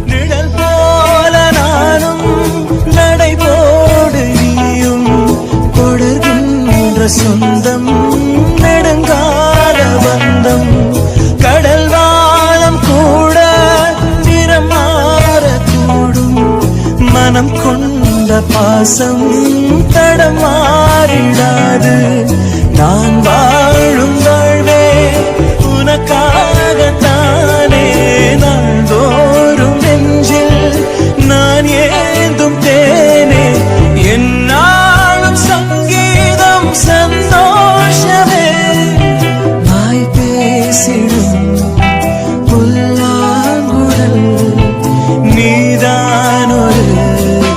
நிழல் போல நானும் நடை போடு நீயும் தொடர்கின்ற சொந்தம் நெடுங்கால பந்தம் கடல் வாழம் கூட நிறம் மாறக்கூடும் மனம் கொண்ட பாசம் தடம் மாறிடாது நான் வாழும் வாழ்வே உனக்காகத்தானே நாள்தோறும் நெஞ்சில் நான் ஏந்தும் தேனே என்னாலும் சங்கீதம் சந்தோஷமே வாய் பேசிடும் புல்லாங்குழல் நீதான் ஒரு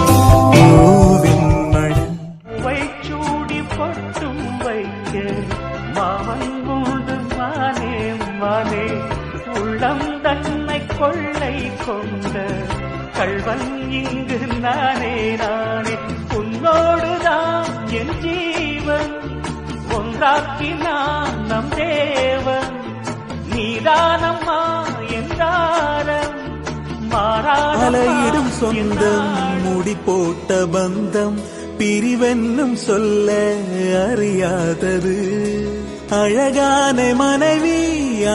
பூவின் மழல் வைச்சூடி பொட்டும் வைக்க மாமன் உண்டு மானே மானே உள்ளம் தன்னை கொள்ளை கொண்ட கள்வன் இங்கு நானே நானே உன்னோடுதான் என் ஜீவன் ஒன்றாக்கினான் நம் தேவன் நீதானம்மா என்றாரம் அலையிடும் சொந்தம் முடி போட்ட பந்தம் பிரிவென்னும் சொல்ல அறியாதது அழகான மனைவி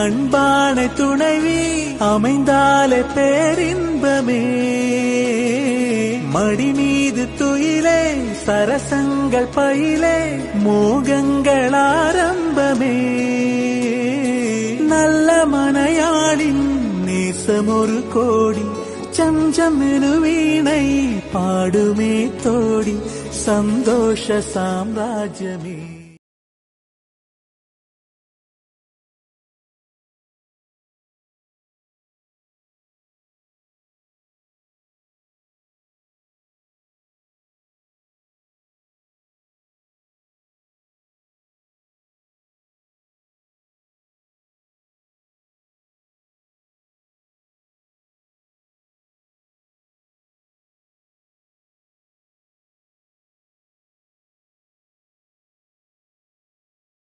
அன்பான துணைவி அமைந்தாலே பேரின்பமே மடி மீது துயிலே சரசங்கள் பயிலே மோகங்கள் ஆரம்பமே நல்ல மனையாளின் நேசம் ஒரு கோடி சஞ்சம் வீணை பாடுமே தோடி சந்தோஷ சாம்ராஜ்யமே